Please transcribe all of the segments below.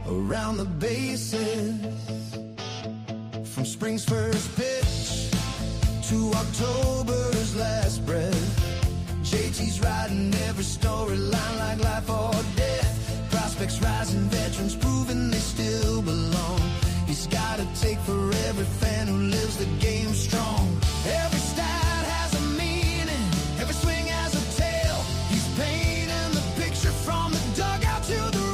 Around the bases, from spring's first pitch to October's last breath, JT's writing every storyline like life or death. Prospects rising, veterans proving they still belong. He's got a take for every fan who lives the game strong. Every stat has a meaning, every swing has a tale. He's painting the picture from the dugout to the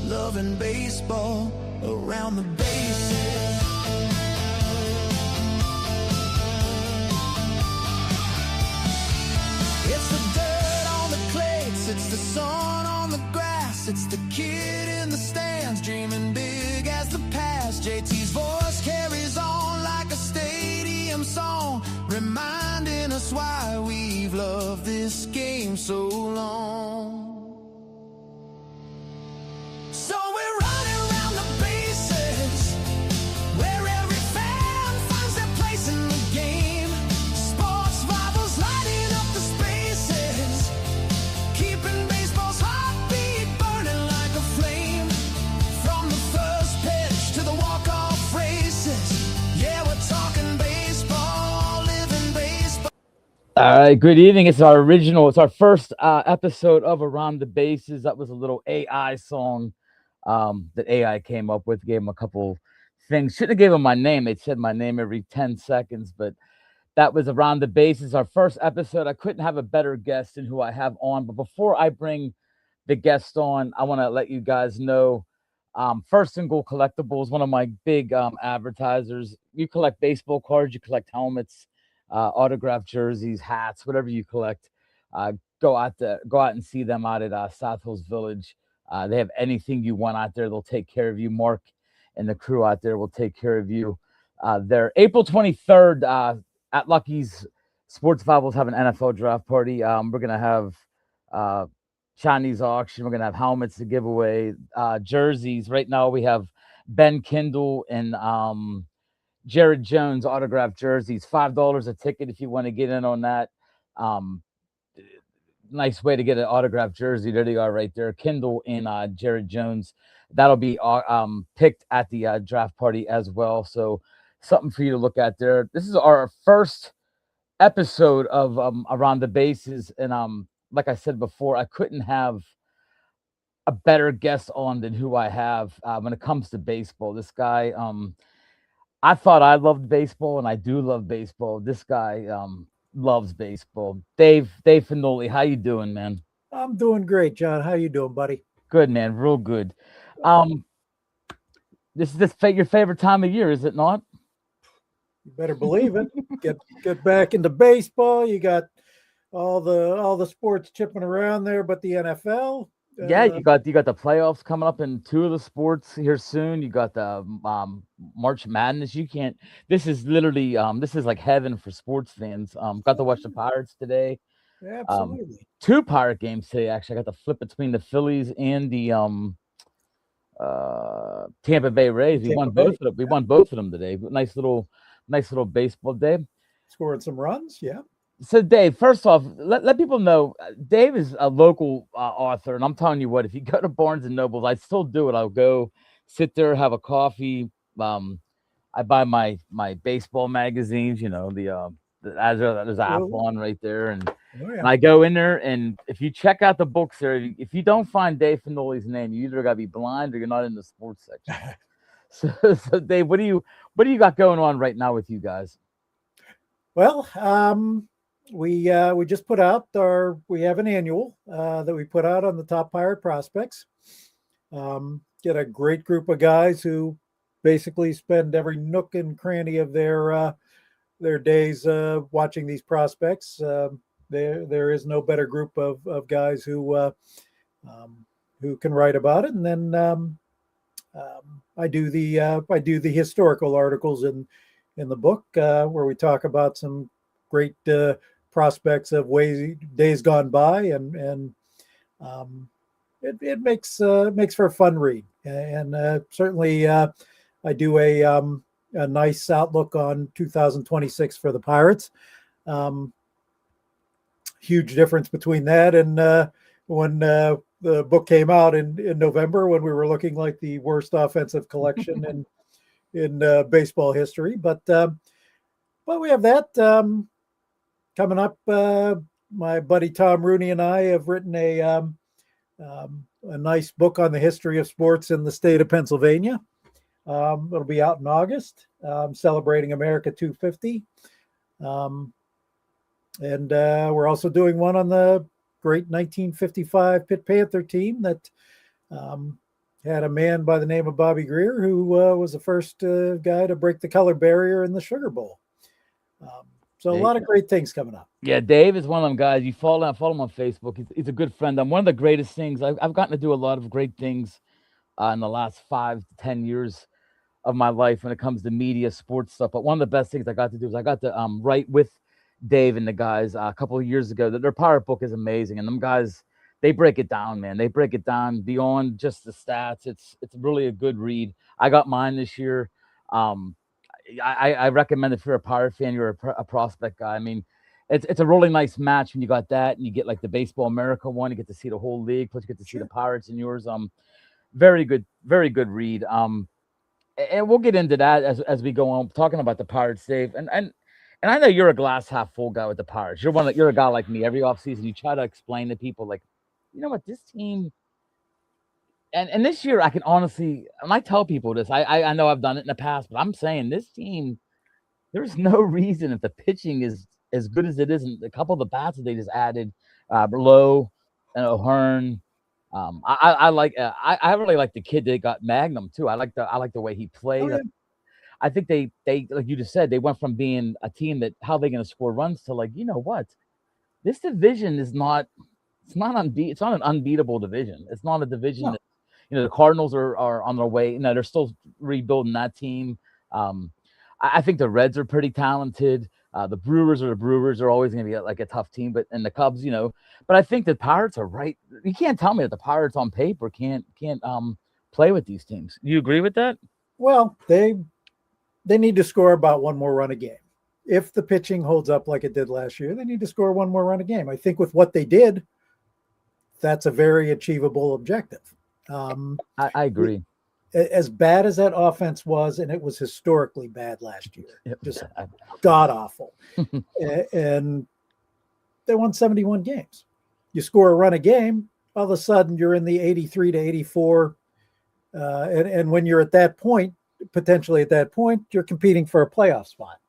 loving baseball around the bases. It's the dirt on the clays, it's the sun on the grass, it's the kid in the stands dreaming big as the past. JT's voice carries on like a stadium song, reminding us why we've loved this game so long. So we're running around the bases, where every fan finds their place in the game. Sports rivals lighting up the spaces, keeping baseball's heartbeat burning like a flame. From the first pitch to the walk-off races, yeah, we're talking baseball, living baseball. All right, good evening. It's our first episode of Around the Bases. That was a little AI song that AI came up with. Gave him a couple things. Shouldn't have gave him my name. They said my name every 10 seconds, but that was Around the Bases, our first episode. I couldn't have a better guest than who I have on. But before I bring the guest on, I want to let you guys know, First and Goal Collectibles, one of my big advertisers. You collect baseball cards, you collect helmets, autographed jerseys, hats, whatever you collect. Go out and see them out at South Hills Village. They have anything you want out there. They'll take care of you. Mark and the crew out there will take care of you. They're April 23rd at Lucky's Sports Bibles have an NFL draft party. We're going to have Chinese auction. We're going to have helmets to give away, jerseys. Right now we have Ben Kindle and Jared Jones autographed jerseys. $5 a ticket if you want to get in on that. Nice way to get an autographed jersey. There they are right there. Kindle and Jared Jones. That'll be picked at the draft party as well. So something for you to look at there. This is our first episode of Around the Bases. And like I said before, I couldn't have a better guest on than who I have when it comes to baseball. This guy, I thought I loved baseball, and I do love baseball. This guy loves baseball. Dave Finoli, how you doing, man? I'm doing great, John. How you doing, buddy? Good, man. Real good. This is your favorite time of year, is it not? You better believe it. Get back into baseball. You got all the sports chipping around there, but the NFL. Yeah, you got the playoffs coming up in two of the sports here soon. You got the March Madness. You can't. This is literally this is like heaven for sports fans. Got to watch the Pirates today. Um, Absolutely. two Pirate games today. Actually, I got to flip between the Phillies and the Tampa Bay Rays. We won Tampa Bay. both of them. We won both of them today. Nice little baseball day. Scored some runs. Yeah. So, Dave, first off, let people know Dave is a local author, and I'm telling you what, if you go to Barnes and Nobles, I still do it. I'll go sit there, have a coffee. I buy my baseball magazines. You know there's Athlon right there, and I go in there, and if you check out the books there, if you don't find Dave Finoli's name, you either gotta be blind or you're not in the sports section. So Dave, what do you got going on right now with you guys? Well, we just put out we have an annual that we put out on the top Pirate prospects. Get a great group of guys who basically spend every nook and cranny of their days watching these prospects. There is no better group of guys who can write about it. And then I do the historical articles in the book where we talk about some great prospects of days gone by, and it makes for a fun read. And certainly I do a nice outlook on 2026 for the Pirates. Huge difference between that and when the book came out in November, when we were looking like the worst offensive collection in baseball history. But we have that coming up. My buddy Tom Rooney and I have written a nice book on the history of sports in the state of Pennsylvania. It'll be out in August, celebrating America 250. And we're also doing one on the great 1955 Pitt Panther team that had a man by the name of Bobby Greer, who was the first guy to break the color barrier in the Sugar Bowl. So a lot of great things coming up. Yeah, Dave is one of them guys. You follow him on Facebook. He's a good friend. One of the greatest things I've gotten to do a lot of great things in the last 5 to 10 years of my life when it comes to media, sports stuff. But one of the best things I got to do is I got to write with Dave and the guys a couple of years ago. Their Pirate book is amazing, and them guys, they break it down, man. They break it down beyond just the stats. It's really a good read. I got mine this year. I recommend it if you're a Pirate fan, you're a prospect guy. I mean, it's a really nice match when you got that, and you get like the Baseball America one. You get to see the whole league, plus you get to see the Pirates in yours. Very good read. And we'll get into that as we go on talking about the Pirates, Dave. And I know you're a glass half full guy with the Pirates. You're a guy like me. Every offseason, you try to explain to people, like, you know what, this team. And this year, I can honestly, and I tell people this, I know I've done it in the past, but I'm saying this team, there's no reason if the pitching is as good as it is, and a couple of the bats that they just added, Lowe and O'Hearn. I really like the kid they got, Magnum, too. I like the way he played. Oh, yeah. I think they like you just said, they went from being a team that how they going to score runs to, like, you know what, this division is not. It's not an unbeatable division. It's not a division that, the Cardinals are on their way. They're still rebuilding that team. I think the Reds are pretty talented. The Brewers are the Brewers. They're always going to be like a tough team, and the Cubs, But I think the Pirates are right. You can't tell me that the Pirates on paper can't play with these teams. Do you agree with that? Well, they need to score about one more run a game. If the pitching holds up like it did last year, they need to score one more run a game. I think with what they did, that's a very achievable objective. I agree. As bad as that offense was, and it was historically bad last year, just god awful. And they won 71 games. You score a run a game, all of a sudden you're in the 83 to 84. And when you're at that point, potentially at that point, you're competing for a playoff spot.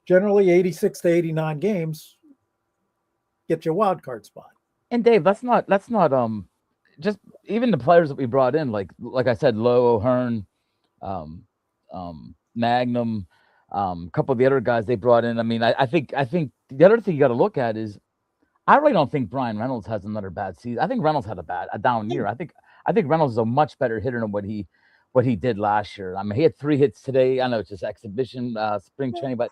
Generally 86 to 89 games get you a wild card spot. And Dave, let's not just even the players that we brought in, like I said, Lowe, O'Hearn, Magnum, a couple of the other guys they brought in. I mean, I think the other thing you got to look at is, I really don't think Brian Reynolds has another bad season. I think Reynolds had a down year. I think Reynolds is a much better hitter than what he did last year. I mean, he had 3 hits today. I know it's just exhibition, spring training, but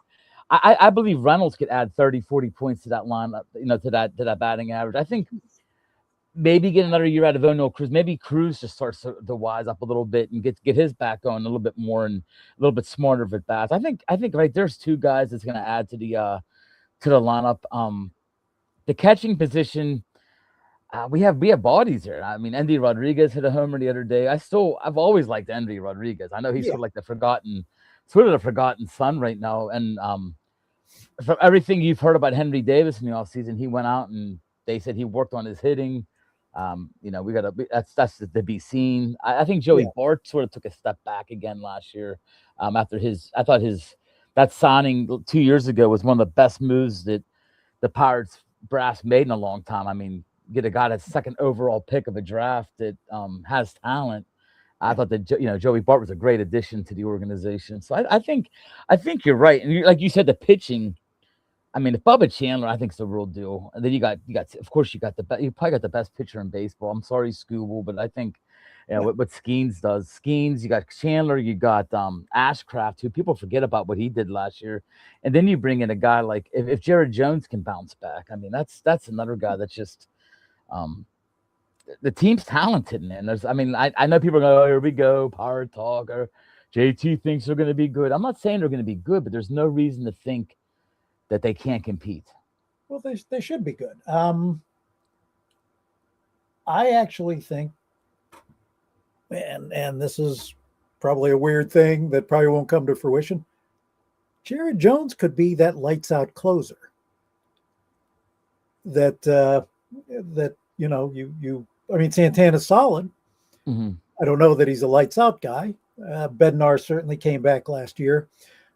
I believe Reynolds could add 30, 40 points to that lineup, to that batting average. I think maybe get another year out of O'Neal Cruz. Maybe Cruz just starts to wise up a little bit and get his back going a little bit more and a little bit smarter of at bats. I think right there's 2 guys that's going to add to the lineup. The catching position, we have bodies here. I mean, Endy Rodriguez hit a homer the other day. I've always liked Endy Rodriguez. I know he's Yeah. sort of like the forgotten son right now. And from everything you've heard about Henry Davis in the offseason, he went out and they said he worked on his hitting. That's to be seen. I think Joey Yeah. Bart sort of took a step back again last year. After that signing 2 years ago was one of the best moves that the Pirates brass made in a long time. I mean, get a guy that's second overall pick of a draft that has talent. I thought that Joey Bart was a great addition to the organization. So I think you're right. And like you said, the pitching. I mean, if Bubba Chandler, I think is the real deal. And then you got of course you probably got the best pitcher in baseball. I'm sorry, Scooble, but I think what Skeens does. Skeens, you got Chandler, you got Ashcraft, who people forget about what he did last year. And then you bring in a guy like if Jared Jones can bounce back. I mean, that's another guy that's just the team's talented, man. I know people are going, oh, here we go, power talk, or JT thinks they're going to be good. I'm not saying they're going to be good, but there's no reason to think that they can't compete. Well, they should be good. I actually think, and this is probably a weird thing that probably won't come to fruition, Jared Jones could be that lights out closer. Santana's solid. Mm-hmm. I don't know that he's a lights out guy. Bednar certainly came back last year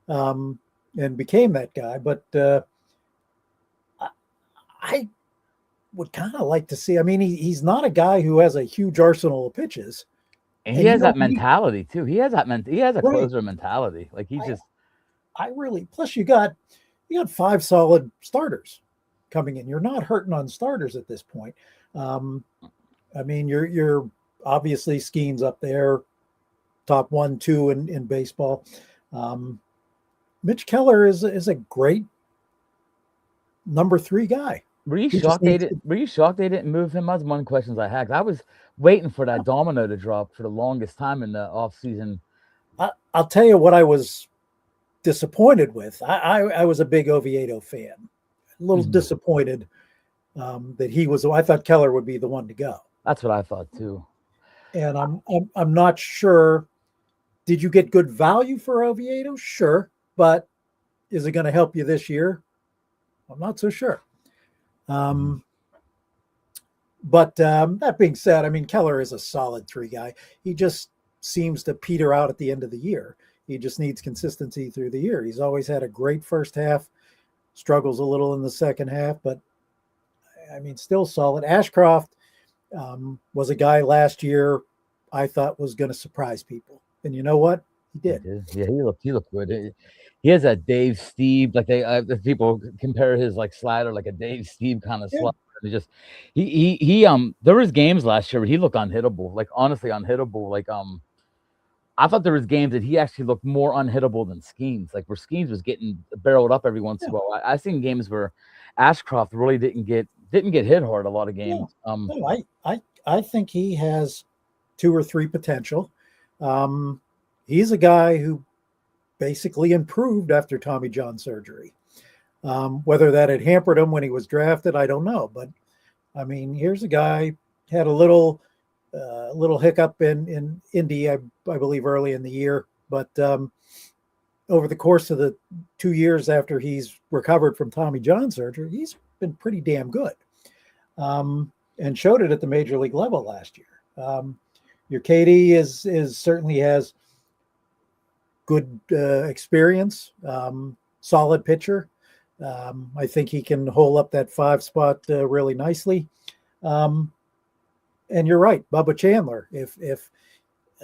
and became that guy. But I would kind of like to see. I mean, he's not a guy who has a huge arsenal of pitches. And he has that mentality too. He has a closer mentality. Like plus you got 5 solid starters coming in. You're not hurting on starters at this point. I mean, you're obviously Skeens up there, top 1, 2 in baseball. Mitch Keller is a great number 3 guy. Were you shocked they didn't move him? That's one of the questions I had. I was waiting for that domino to drop for the longest time in the offseason. I'll tell you what I was disappointed with. I was a big Oviedo fan. A little disappointed that he was. I thought Keller would be the one to go. That's what I thought too. And I'm not sure. Did you get good value for Oviedo? Sure, but is it going to help you this year? I'm not so sure. But that being said, I mean, Keller is a solid 3 guy. He just seems to peter out at the end of the year. He just needs consistency through the year. He's always had a great first half, struggles a little in the second half, but I mean, still solid. Ashcroft was a guy last year I thought was going to surprise people. And you know what? He did. Yeah, he looked good. He has a Dave Steve, like people compare his like slider like a Dave Steve kind of slider. He there was games last year where he looked unhittable, like honestly unhittable. Like I thought there was games that he actually looked more unhittable than Skeens, like where Skeens was getting barreled up every once in a while. I seen games where Ashcroft really didn't get hit hard a lot of games. I think he has 2 or 3 potential. He's a guy who basically improved after Tommy John surgery. Whether that had hampered him when he was drafted, I don't know. But I mean, here's a guy had a little hiccup in Indy, I believe, early in the year. But over the course of the 2 years after he's recovered from Tommy John surgery, he's been pretty damn good, and showed it at the major league level last year. Your Katie is certainly has good experience, solid pitcher. I think he can hold up that 5 spot really nicely. And you're right, Bubba Chandler. If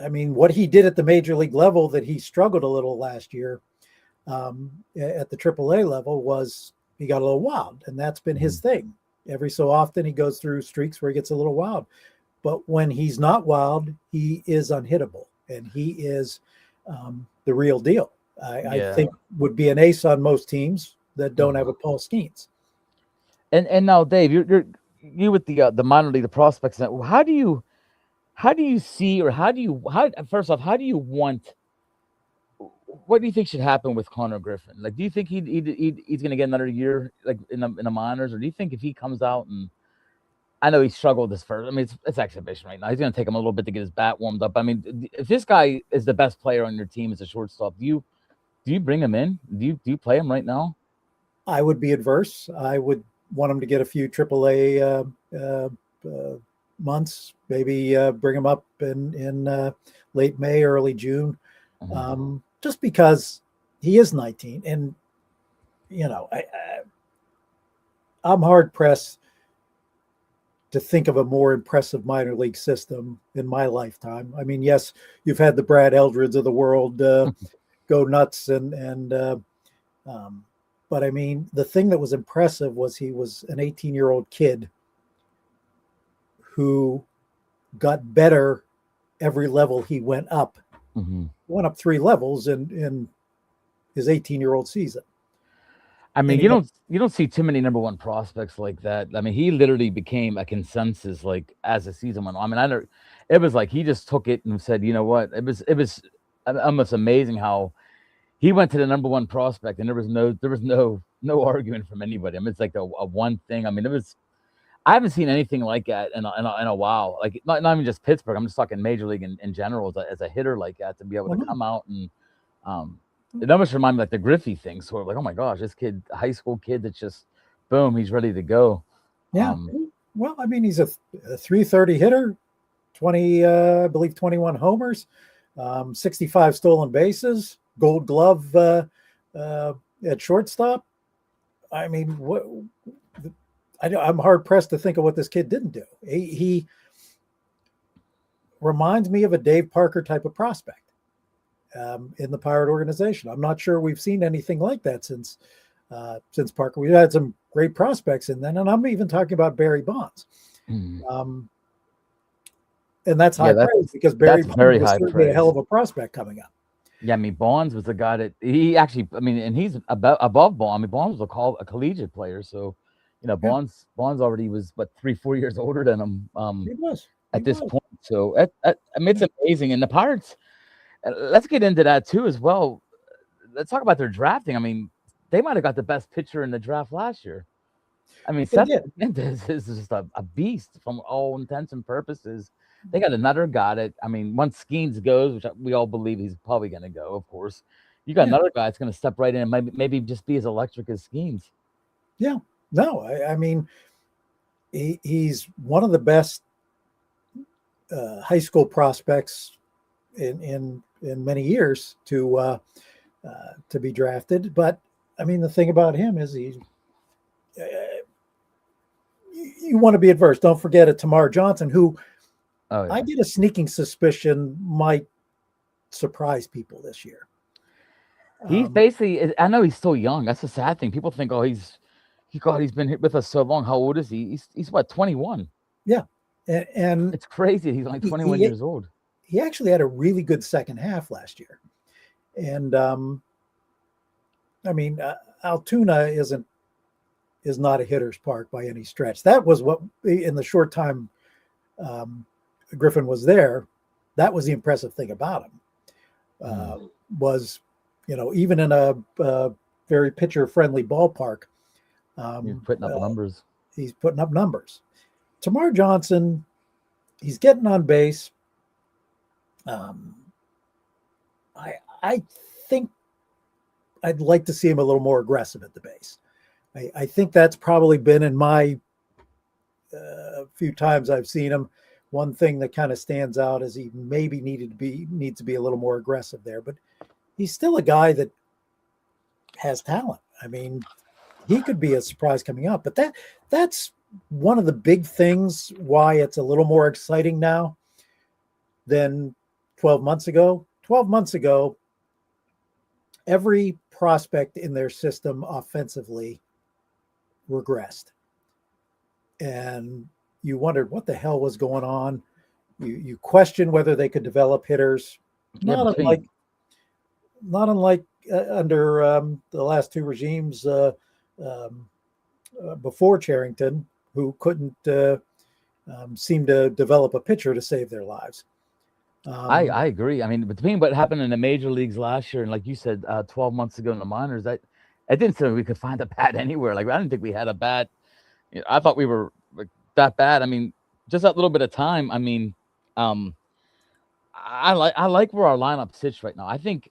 I mean, what he did at the major league level that he struggled a little last year at the AAA level was he got a little wild, and that's been his thing. every so often he goes through streaks where he gets a little wild. But when he's not wild, he is unhittable, and he is the real deal. I think would be an ace on most teams that don't have a Paul Skeens. And now, Dave, you with the minor league, the prospects. How do you see, or first off, how do you want? What do you think should happen with Connor Griffin? Like, do you think he's going to get another year like in the minors, or do you think if he comes out and I know he struggled this first. I mean, it's exhibition right now. He's going to take him a little bit to get his bat warmed up. I mean, if this guy is the best player on your team as a shortstop, do you bring him in? Do you play him right now? I would be adverse. I would want him to get a few AAA months, maybe bring him up in late May, early June, just because he is 19. And, I'm hard pressed to think of a more impressive minor league system in my lifetime. I mean, yes, you've had the Brad Eldreds of the world go nuts, but I mean, the thing that was impressive was he was an 18-year-old kid who got better every level he went up. Went up 3 levels in his 18-year-old season. I mean, you don't see too many number one prospects like that. I mean, he literally became a consensus like as the season went on. I mean, it was like he just took it and said, you know what? It was almost amazing how he went to the number one prospect and there was no argument from anybody. I mean, it's like a one thing. I mean, I haven't seen anything like that in a while. Like not even just Pittsburgh. I'm just talking major league in general as a hitter like that, to be able to come out and it almost reminded me like the Griffey thing, sort of like, oh my gosh, this kid, a high school kid that's just boom, he's ready to go. Yeah. Well, I mean, he's a 330 hitter, I believe 21 homers, 65 stolen bases, Gold Glove at shortstop. I mean, I'm hard pressed to think of what this kid didn't do. He reminds me of a Dave Parker type of prospect. In the Pirate organization. I'm not sure we've seen anything like that since Parker. We've had some great prospects in then, and I'm even talking about Barry Bonds. And that's high praise because Barry Bonds was certainly a hell of a prospect coming up. Yeah, I mean, Bonds was the guy that he actually, I mean, and he's above Bonds. I mean, Bonds was a collegiate player, so Bonds already was 3-4 years older than him. He was at this point. So I mean, it's amazing. And the Pirates. Let's get into that too as well. Let's talk about their drafting. I mean, they might have got the best pitcher in the draft last year. I mean, Seth Mendez is just a beast from all intents and purposes. They got another guy that, I mean, once Skeens goes, which we all believe he's probably going to go, of course, you got another guy that's going to step right in and maybe just be as electric as Skeens. Yeah. No, I mean, he's one of the best high school prospects in many years to be drafted. But I mean, the thing about him is you want to be adverse. Don't forget Tamar Johnson, who I get a sneaking suspicion might surprise people this year. He's basically, I know he's still young. That's the sad thing. People think, he's been with us so long. How old is he? He's what, 21? Yeah. And it's crazy. He's only 21 years old. He actually had a really good second half last year. And I mean, Altoona is not a hitter's park by any stretch. That was what, in the short time Griffin was there, that was the impressive thing about him. Was, even in a very pitcher-friendly ballpark, he's putting up numbers. He's putting up numbers. Tamar Johnson, he's getting on base. I think I'd like to see him a little more aggressive at the base. I think that's probably been in my few times I've seen him. One thing that kind of stands out is he maybe needs to be a little more aggressive there, but he's still a guy that has talent. I mean, he could be a surprise coming up, but that's one of the big things why it's a little more exciting now than 12 months ago. 12 months ago, every prospect in their system offensively regressed. and you wondered what the hell was going on. You questioned whether they could develop hitters, Yeah, not unlike under the last two regimes um, before Charrington, who couldn't seem to develop a pitcher to save their lives. I agree. I mean, between what happened in the major leagues last year and like you said, 12 months ago in the minors, I didn't say we could find a bat anywhere. Like I didn't think we had a bat. I thought we were like that bad. I mean, just that little bit of time. I mean, um, I like where our lineup sits right now. I think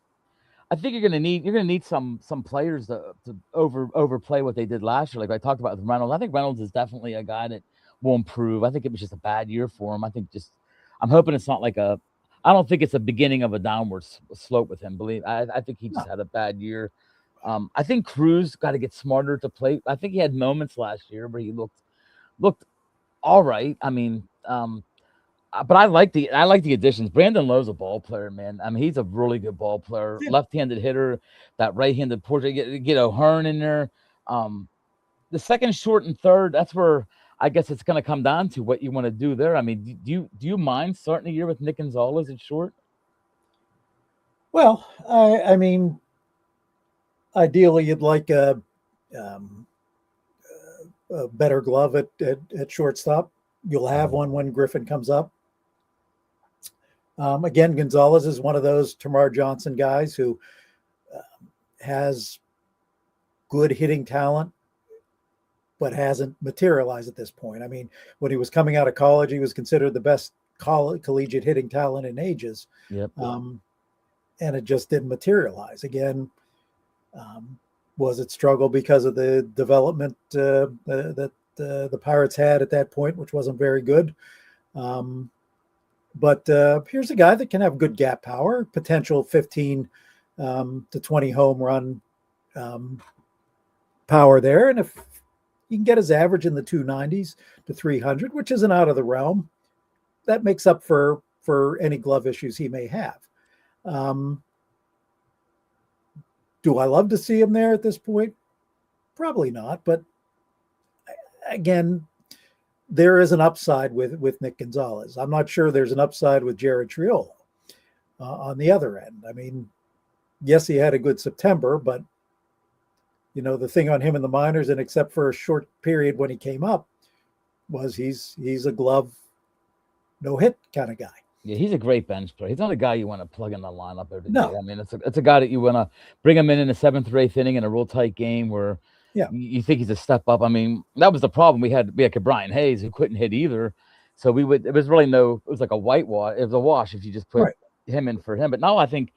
you're gonna need some players to overplay what they did last year. Like I talked about with Reynolds. I think Reynolds is definitely a guy that will improve. I think it was just a bad year for him. I'm hoping it's not like a. I don't think it's a beginning of a downward slope with him. I think he just No. had a bad year. I think Cruz got to get smarter to play. I think he had moments last year where he looked all right. I mean, but I like the additions. Brandon Lowe's a ball player, man. I mean, he's a really good ball player, Yeah. left-handed hitter, that right-handed portrait. Get O'Hearn in there. The second, short, and third. That's where I guess it's going to come down to what you want to do there. I mean, do you mind starting the year with Nick Gonzalez at short? Well, I mean, ideally, you'd like um, a better glove at shortstop. You'll have one when Griffin comes up. Again, Gonzalez is one of those Tamar Johnson guys who has good hitting talent, but hasn't materialized at this point. I mean, when he was coming out of college, he was considered the best collegiate hitting talent in ages. Yep. And it just didn't materialize. Again, was it struggle because of the development that the Pirates had at that point, which wasn't very good. But here's a guy that can have good gap power, potential 15 to 20 home run power there. And if you can get his average in the 290s to 300, which isn't out of the realm, that makes up for any glove issues he may have. Do I love to see him there at this point? Probably not. But again, there is an upside with Nick Gonzalez. I'm not sure there's an upside with Jared Triolo on the other end. I mean, yes, he had a good September, but the thing on him in the minors, and except for a short period when he came up, was he's a glove, no hit kind of guy. Yeah, he's a great bench player. He's not a guy you want to plug in the lineup every day. No. I mean, it's a guy that you want to bring him in the seventh or eighth inning in a real tight game where you think he's a step up. I mean, that was the problem. We had Brian Hayes who couldn't hit either. So it was really it was like a whitewash. It was a wash if you just put him in for him. But now I think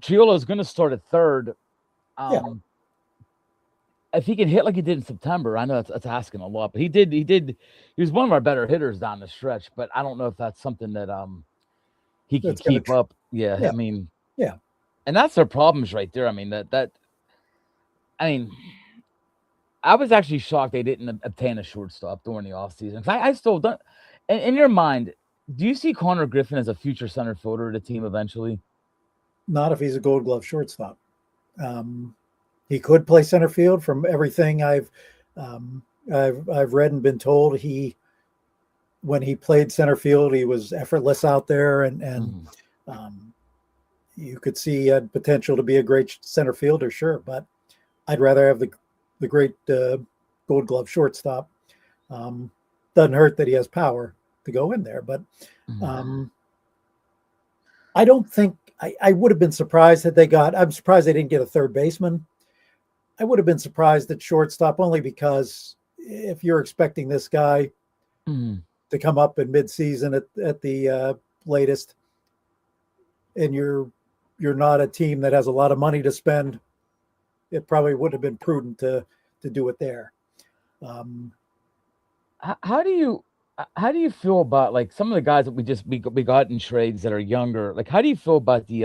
Triolo is going to start at third. If he can hit like he did in September, I know that's asking a lot, but he was one of our better hitters down the stretch, but I don't know if that's something that he can keep up. Yeah. I mean, and that's their problems right there. I mean, I was actually shocked they didn't obtain a shortstop during the offseason. I still don't. In your mind, do you see Connor Griffin as a future center fielder of the team eventually? Not if he's a Gold Glove shortstop. He could play center field. From everything I've read and been told, when he played center field, he was effortless out there, and you could see he had potential to be a great center fielder, sure. But I'd rather have the great Gold Glove shortstop. Doesn't hurt that he has power to go in there, but I don't think I would have been surprised had they got. I'm surprised they didn't get a third baseman. I would have been surprised at shortstop only because if you're expecting this guy to come up in midseason at the latest, and you're not a team that has a lot of money to spend, it probably would have been prudent to do it there. How do you feel about like some of the guys that we got in trades that are younger? Like, how do you feel about the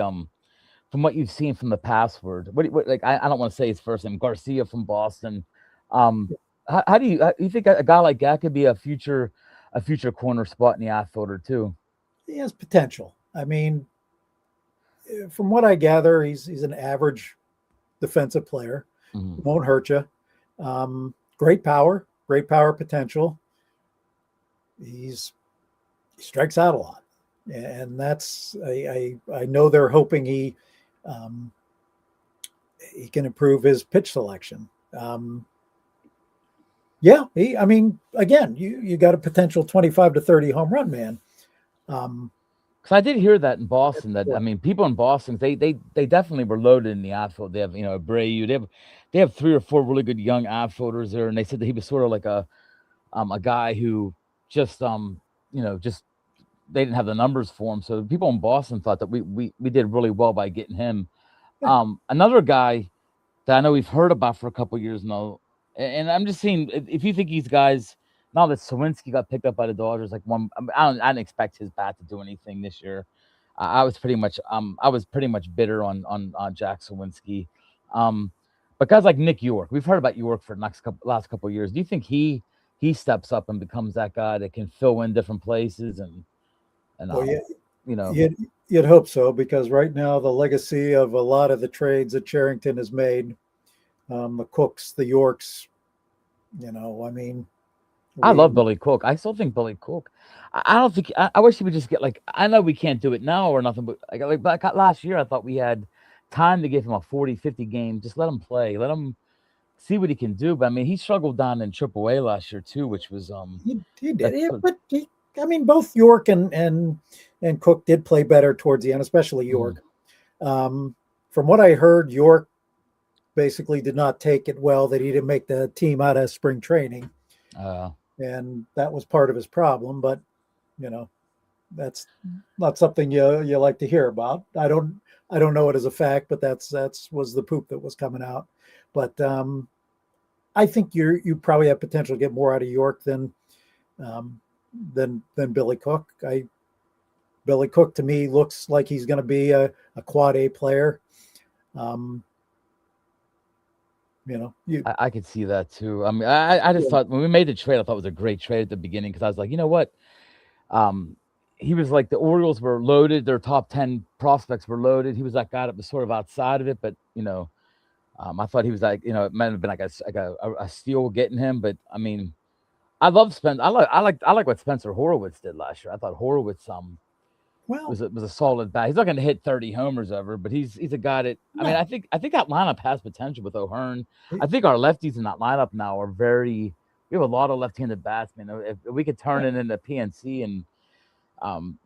from what you've seen from the password? What like I don't want to say his first name, Garcia from Boston. How do you think a guy like that could be a future corner spot in the outfielder too? He has potential. I mean, from what I gather, he's an average defensive player. Won't hurt you. Great power potential. he strikes out a lot, and that's I know they're hoping he can improve his pitch selection. Yeah, I mean, again, you got a potential 25 to 30 home run man. Because I did hear that in Boston. That I mean, people in Boston, they definitely were loaded in the outfield. They have Abreu. They have 3 or 4 really good young outfielders there, and they said that he was sort of like a guy who just just they didn't have the numbers for him. So people in Boston thought that we did really well by getting him. Another guy that I know we've heard about for a couple of years now, and I'm just saying, if you think these guys, now that Sawinski got picked up by the Dodgers, like I didn't expect his bat to do anything this year. I was pretty much bitter on Jack Sawinski. But guys like Nick York, we've heard about York for the last couple of years. Do you think he steps up and becomes that guy that can fill in different places and well, you'd hope so, because right now the legacy of a lot of the trades that Cherington has made, the Cooks, the Yorks, I mean, I love Billy Cook. I still think Billy Cook. I don't think I wish he would just get like, I know we can't do it now or nothing, but like last year I thought we had time to give him a 40-50 game. Just let him play. Let him see what he can do. But I mean, he struggled down in AAA last year too, which was he did. Yeah, but I mean, both York and Cook did play better towards the end, especially York. From what I heard, York basically did not take it well that he didn't make the team out of spring training. And that was part of his problem, but that's not something you like to hear about. I don't know it as a fact, but that's was the poop that was coming out. But I think you probably have potential to get more out of York than Billy Cook. Billy Cook to me looks like he's going to be a quad A player. I could see that too. I mean, I just thought when we made the trade, I thought it was a great trade at the beginning, because I was like, you know what? He was like, the Orioles were loaded, their top 10 prospects were loaded. He was that guy that was sort of outside of it, but I thought he was like, it might have been like a steal getting him. But I mean, I love Spencer. I like what Spencer Horowitz did last year. I thought Horowitz was a solid bat. He's not going to hit 30 homers ever, but he's a guy that I mean, I think that lineup has potential with O'Hearn. I think our lefties in that lineup now are we have a lot of left-handed batsmen. If we could turn it into PNC and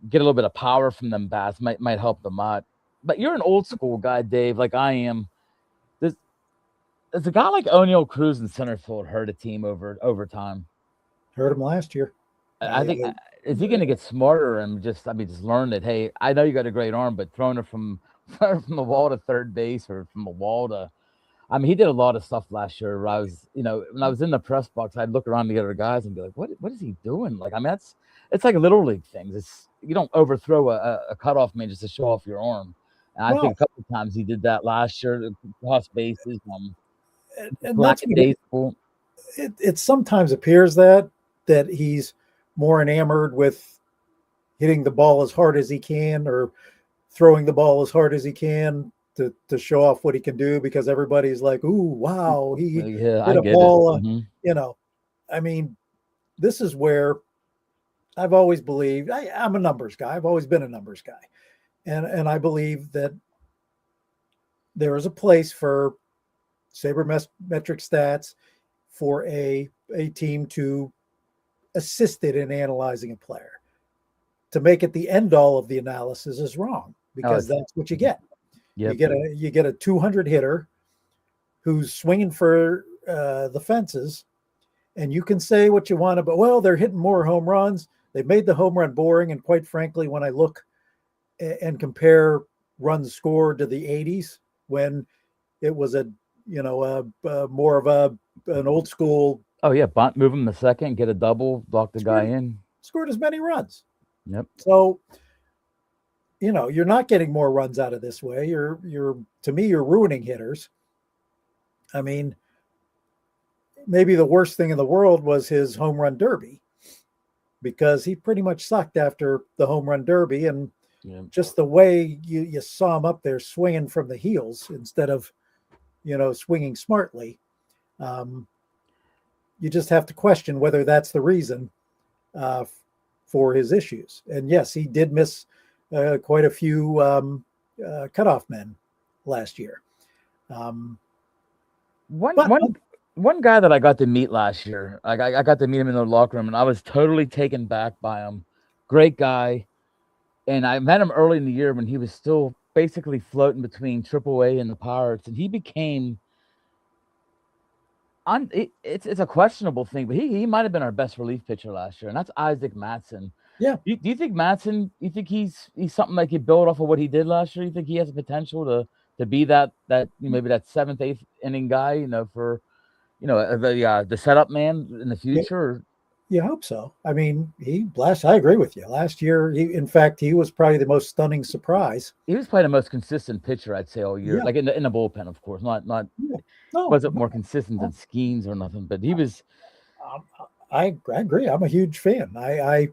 get a little bit of power from them bats, might help them out. But you're an old school guy, Dave, like I am. Does a guy like O'Neal Cruz in center field hurt a team over time? Hurt him last year. I think is he going to get smarter and just learn that, hey, I know you got a great arm, but throwing it from the wall to third base or from the wall to, I mean, he did a lot of stuff last year where I was, when I was in the press box, I'd look around the other guys and be like, what is he doing? Like, I mean, it's like little league things. You don't overthrow a cutoff man just to show off your arm. And I think a couple of times he did that last year, cross bases, it sometimes appears that he's more enamored with hitting the ball as hard as he can or throwing the ball as hard as he can to show off what he can do, because everybody's like, ooh, wow, he hit a ball. I mean, this is where I've always believed, I'm a numbers guy. I've always been a numbers guy. And I believe that there is a place for sabermetric stats for a team to assist it in analyzing a player. To make it the end all of the analysis is wrong, because that's what you get. Yep. You get a 200 hitter who's swinging for the fences, and you can say what you want about, well, they're hitting more home runs. They've made the home run boring, and quite frankly, when I look and compare runs scored to the 80s, when it was more of an old school. Oh yeah, bunt, move him to second, get a double, block the guy in. Scored as many runs. Yep. So, you're not getting more runs out of this way. To me, you're ruining hitters. I mean, maybe the worst thing in the world was his home run derby, because he pretty much sucked after the home run derby, and just the way you saw him up there swinging from the heels instead of, swinging smartly. You just have to question whether that's the reason for his issues. And yes, he did miss quite a few cutoff men last year. One guy that I got to meet last year, I got to meet him in the locker room, and I was totally taken back by him. Great guy, and I met him early in the year when he was still basically floating between AAA and the Pirates, and he became it's a questionable thing, but he might have been our best relief pitcher last year, and that's Isaac Matson. Yeah. Do you think Matson? You think he's something like you build off of what he did last year? You think he has the potential to be that maybe that seventh, eighth inning guy? For the setup man in the future. You hope so. I mean, I agree with you. Last year, in fact, he was probably the most stunning surprise. He was probably the most consistent pitcher, I'd say, all year. Yeah. Like in the bullpen, of course, not No, wasn't more consistent than Skeens or nothing, but he was. I agree. I'm a huge fan. I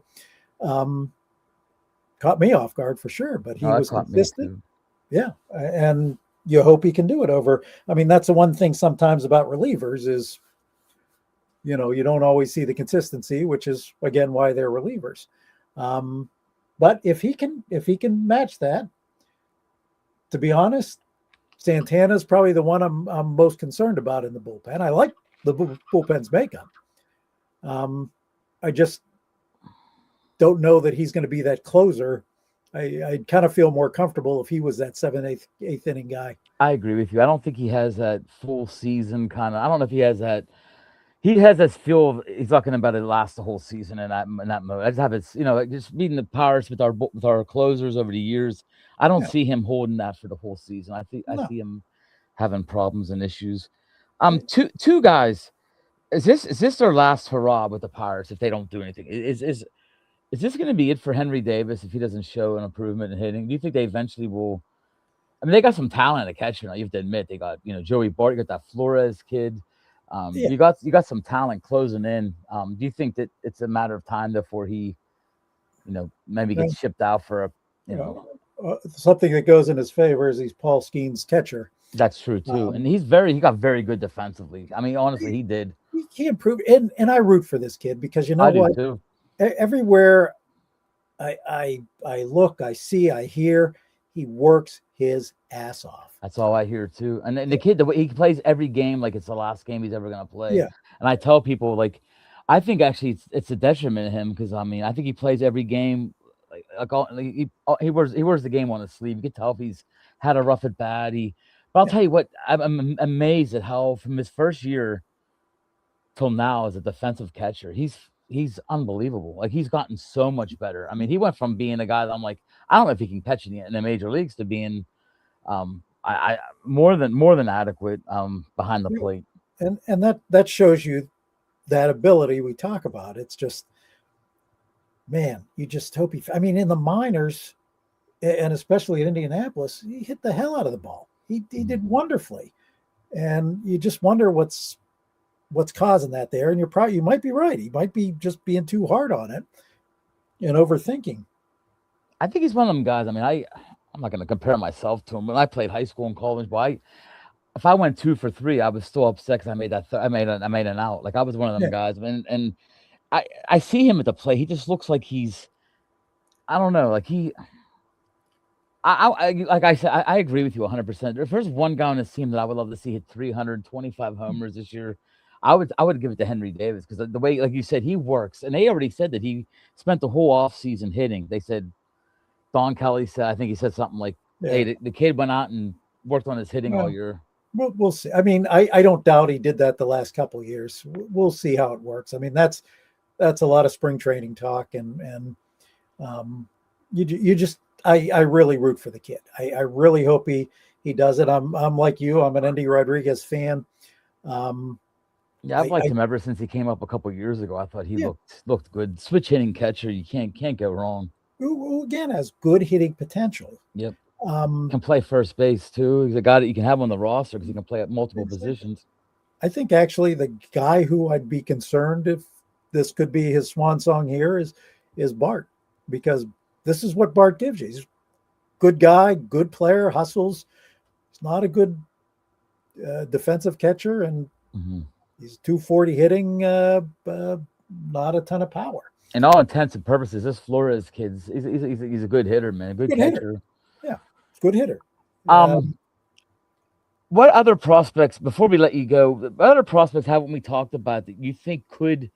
caught me off guard for sure, but he was consistent. Yeah, and you hope he can do it over. I mean, that's the one thing sometimes about relievers is, you don't always see the consistency, which is again why they're relievers. But if he can match that, to be honest, Santana's probably the one I'm most concerned about in the bullpen. I like the bullpen's makeup. I just don't know that he's going to be that closer. I kind of feel more comfortable if he was that 7th, 8th inning guy. I agree with you. I don't think he has that full season kind of. I don't know if he has that. He has this feel of he's talking about it last the whole season in that mode. I just have it, just reading the Pirates with our closers over the years. I don't see him holding that for the whole season. I see him having problems and issues. Two guys. Is this their last hurrah with the Pirates if they don't do anything? Is this going to be it for Henry Davis if he doesn't show an improvement in hitting? Do you think they eventually will? I mean, they got some talent at catcher now. You have to admit they got Joey Bart, you got that Flores kid. You got some talent closing in. Do you think that it's a matter of time before he, maybe gets shipped out for something that goes in his favor is he's Paul Skeens' catcher. That's true too, and he got very good defensively. I mean, honestly, he did. He improved, and I root for this kid because I do too. Everywhere I look, I see, I hear, he works his ass off. That's all I hear too. And the kid, the way he plays every game like it's the last game he's ever going to play. Yeah. And I tell people, like, I think actually it's a detriment to him because I mean I think he plays every game he wears the game on his sleeve. You can tell if he's had a rough at bat. But I'll tell you what, I'm amazed at how from his first year till now as a defensive catcher, he's unbelievable. Like he's gotten so much better. I mean, he went from being a guy that I'm like, I don't know if he can catch in the major leagues to being I more than adequate behind the plate. And that shows you that ability we talk about. It's just, man, you just hope I mean, in the minors and especially in Indianapolis, he hit the hell out of the ball. He did wonderfully. And you just wonder what's causing that there. And you might be right. He might be just being too hard on it and overthinking. I think he's one of them guys. I mean, I'm not going to compare myself to him. When I played high school and college, but if I went 2 for 3, I was still upset because I made that. I made an out. Like I was one of them guys. And I see him at the plate. He just looks like he's. I don't know. Like like I said, I agree with you 100%. If there's one guy on this team that I would love to see hit 325 homers this year, I would give it to Henry Davis because the way, like you said, he works. And they already said that he spent the whole offseason hitting. They said. Don Kelly said, I think he said something like, hey, the kid went out and worked on his hitting all year. We'll see. I mean, I don't doubt he did that the last couple of years. We'll see how it works. I mean, that's a lot of spring training talk. And you just, I really root for the kid. I really hope he does it. I'm like you. I'm an Andy Rodriguez fan. I've liked him ever since he came up a couple of years ago. I thought he looked good. Switch hitting catcher. You can't go wrong. Who again has good hitting potential. Yep. Can play first base too. He's a guy that you can have on the roster because he can play at multiple positions. I think actually the guy who I'd be concerned if this could be his swan song here is Bart, because this is what Bart gives you. He's a good guy, good player, hustles. He's not a good defensive catcher, and he's 240 hitting, not a ton of power. In all intents and purposes, this Flores kid's he's a good hitter, man, a good Good hitter. catcher. Yeah, good hitter. Um, what other prospects before we let you go? What other prospects haven't we talked about that you think could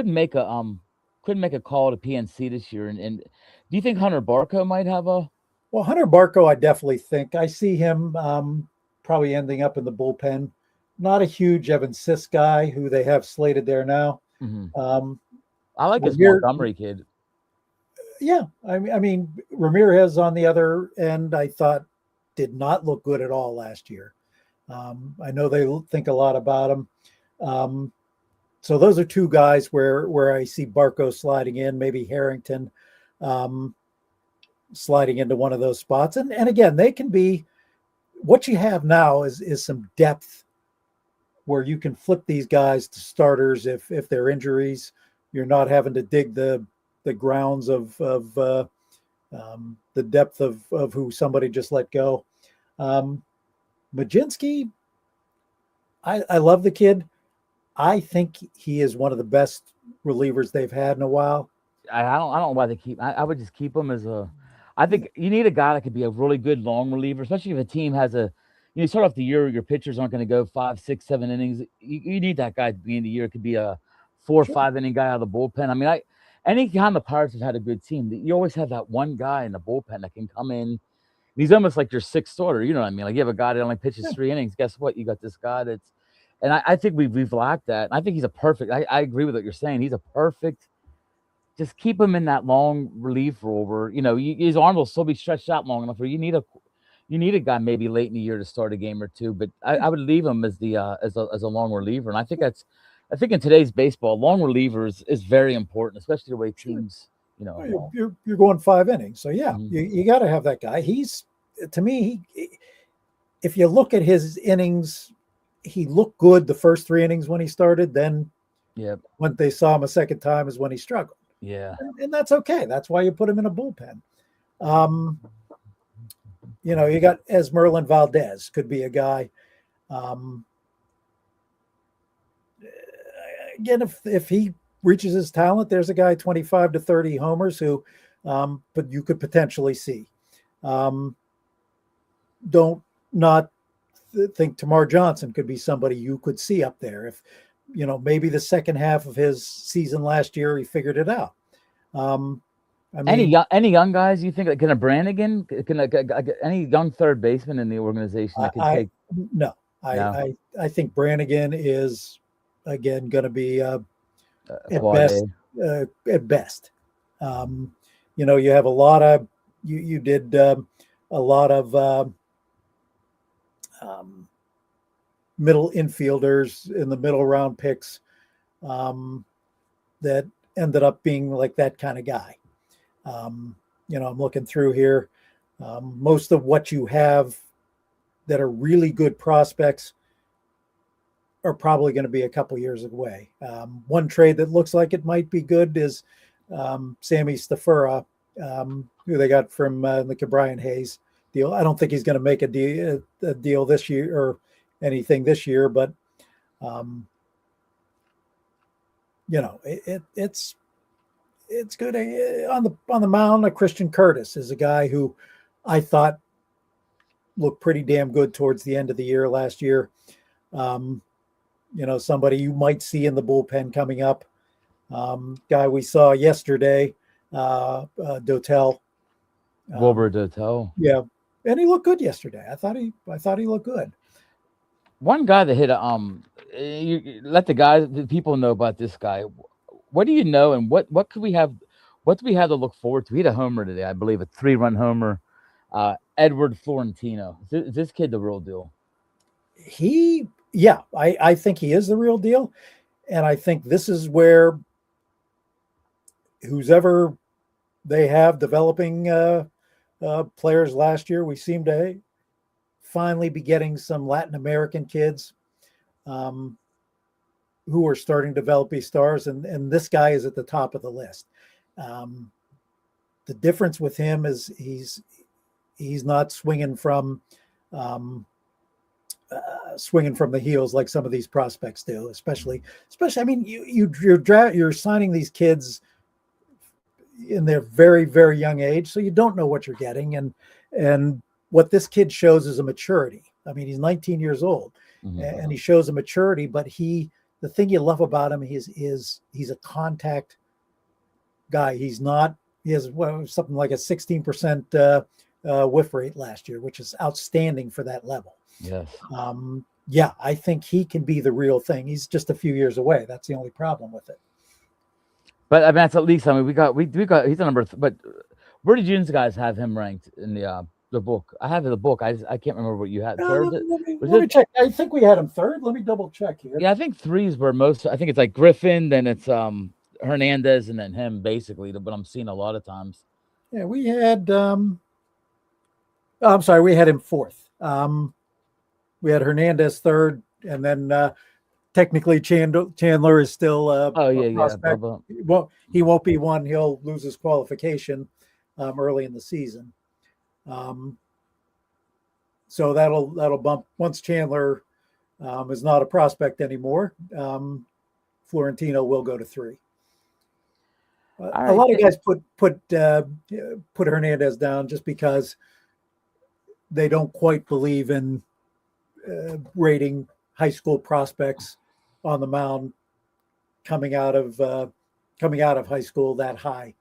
make a could make a call to PNC this year? And do you think Hunter Barco might have a? Well, Hunter Barco, I definitely think I see him probably ending up in the bullpen. Not a huge Evan Sisk guy who they have slated there now. Mhm. Um, I like this Ramir, Montgomery kid. yeah, I mean Ramirez on the other end, I thought did not look good at all last year. I know they think a lot about him. So those are two guys where I see Barco sliding in, maybe Harrington sliding into one of those spots. And again, they can be what you have now is some depth where you can flip these guys to starters if they're injuries. You're not having to dig the grounds of the depth of who somebody just let go. Majinski, I love the kid. I think he is one of the best relievers they've had in a while. I don't know why they keep. I would just keep him as a. I think you need a guy that could be a really good long reliever, especially if a team has a. You start off the year, your pitchers aren't going to go 5, 6, 7 innings. You need that guy at the beginning of the year. It could be a 4 or Sure. 5 inning guy out of the bullpen. I mean, any time the Pirates have had a good team, you always have that one guy in the bullpen that can come in. He's almost like your sixth starter. You know what I mean? Like you have a guy that only pitches 3 innings. Guess what? You got this guy that's, and I think we've lacked that. I think he's a perfect. I agree with what you're saying. He's a perfect. Just keep him in that long relief role where his arm will still be stretched out long enough where you need a guy maybe late in the year to start a game or two. But I would leave him as the as a long reliever, and I think in today's baseball, long relievers is very important, especially the way teams You're going 5 innings, so yeah, Mhm. you got to have that guy. He's to me, if you look at his innings, he looked good the first 3 innings when he started. Then Yeah, when they saw him a second time is when he struggled, yeah. and that's okay. That's why you put him in a bullpen. You got Esmeralda Valdez could be a guy. Um, Again, if he reaches his talent, there's a guy 25 to 30 homers who, but you could potentially see. Don't not think Tamar Johnson could be somebody you could see up there if maybe the second half of his season last year he figured it out. I mean, Any young guys you think, like, can a Brannigan, any young third baseman in the organization that could take? No, No, I think Brannigan is again going to be at quad best. At best, you have a lot of you did a lot of middle infielders in the middle round picks that ended up being like that kind of guy. I'm looking through here. Most of what you have that are really good prospects are probably going to be a couple years away. One trade that looks like it might be good is Sammy Stafura, who they got from the Brian Hayes deal. I don't think he's going to make a deal this year or anything this year, but it's good on the mound. Christian Curtis is a guy who I thought looked pretty damn good towards the end of the year last year. Somebody you might see in the bullpen coming up. Guy we saw yesterday, Dotel. Wilbur Dotel. Yeah, and he looked good yesterday. I thought he looked good. One guy that hit you let the people know about this guy. What do you know, and what could we have? What do we have to look forward to? He had a homer today, I believe, a 3-run homer. Edward Florentino. Is this kid the real deal? I think he is the real deal, and I think this is where who's ever they have developing players last year, we seem to finally be getting some Latin American kids who are starting to develop these stars, and this guy is at the top of the list. The difference with him is he's not swinging from the heels like some of these prospects do, especially. I mean, you're signing these kids in their very, very young age. So you don't know what you're getting. And what this kid shows is a maturity. I mean, he's 19 years old and he shows a maturity, but the thing you love about him is he's a contact guy. He has something like a 16% whiff rate last year, which is outstanding for that level. Yes. Yeah, I think he can be the real thing. He's just a few years away. That's the only problem with it. But I mean, that's at least. I mean, we got he's a number. But where did you guys have him ranked in the book? I have the book. I can't remember what you had. Third? Let me check. I think we had him third. Let me double check here. Yeah, I think threes were most. I think it's like Griffin, then it's Hernandez, and then him basically. But I'm seeing a lot of times. Yeah, we had. I'm sorry, we had him fourth. We had Hernandez third, and then technically Chandler is still a prospect. He won't be one. He'll lose his qualification early in the season. So that'll bump once Chandler is not a prospect anymore. Florentino will go to 3. A lot of guys put Hernandez down just because they don't quite believe in rating high school prospects on the mound coming out of high school that high.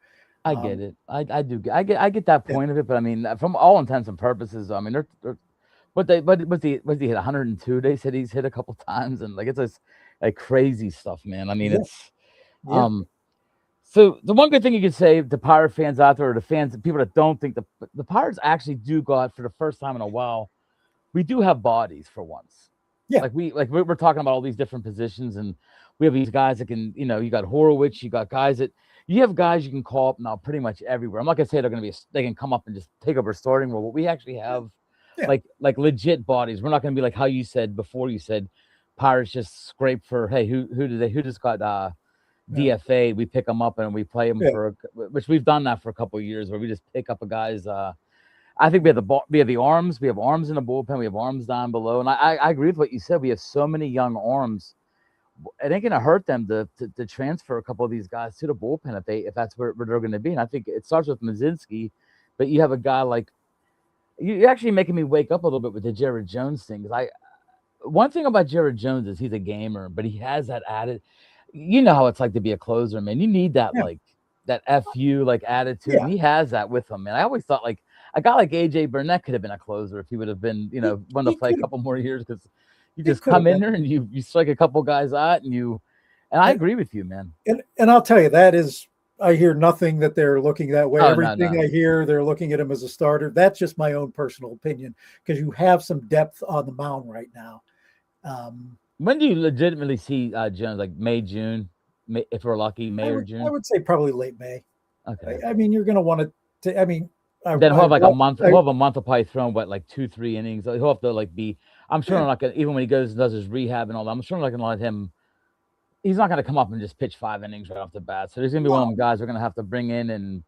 I get it. I do. I get that point of it, but I mean, from all intents and purposes, I mean, they're but he hit 102. They said he's hit a couple times, and like it's just like crazy stuff, man. I mean, it's So the one good thing you could say to Pirate fans out there, or the fans, the people that don't think the Pirates actually do go out for the first time in a while. We do have bodies for once. Yeah, we're talking about all these different positions, and we have these guys that can, you got Horowitz, you got guys that you have guys you can call up now pretty much everywhere. I'm not gonna say they can come up and just take over starting role, but we actually have like legit bodies. We're not gonna be like how you said before. You said Pirates just scrape for who just got DFA. We pick them up and we play them which we've done that for a couple of years where we just pick up a guy's. I think we have the arms. We have arms in the bullpen. We have arms down below, and I agree with what you said. We have so many young arms. It ain't gonna hurt them to transfer a couple of these guys to the bullpen if that's where they're going to be. And I think it starts with Mazinski, but you have a guy like you're actually making me wake up a little bit with the Jared Jones thing. Because one thing about Jared Jones is he's a gamer, but he has that added. You know how it's like to be a closer, man. You need that that FU attitude, and he has that with him, man. I always thought like a guy like AJ Burnett could have been a closer if he would have been, wanted to play a couple more years because you just come in there and you strike a couple guys out and I agree with you, man. And I'll tell you, I hear nothing that they're looking that way. Everything I hear, they're looking at him as a starter. That's just my own personal opinion because you have some depth on the mound right now. When do you legitimately see Jones? Like May, June, if we're lucky, May or June? I would say probably late May. Okay. I mean, you're going to want to. I mean, then he'll have like a month. He'll have a month of probably thrown what 2-3 innings. He'll have to be. I'm sure I'm not gonna, even when he goes and does his rehab and all that. I'm sure I'm not gonna let him. He's not gonna come up and just pitch 5 innings right off the bat. So there's gonna be one of them guys we're gonna have to bring in and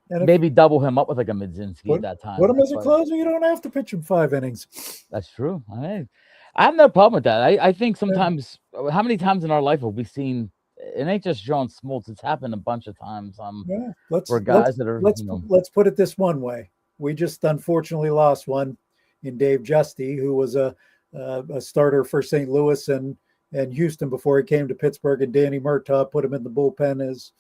maybe double him up with like a Midzinski at that time. Put him as a closer. You don't have to pitch him 5 innings. That's true. I have no problem with that. I think sometimes, how many times in our life have we seen? It ain't just John Smoltz. It's happened a bunch of times. For guys that are. Let's put it this one way. We just unfortunately lost one in Dave Justy, who was a starter for St. Louis and Houston before he came to Pittsburgh, and Danny Murtaugh put him in the bullpen as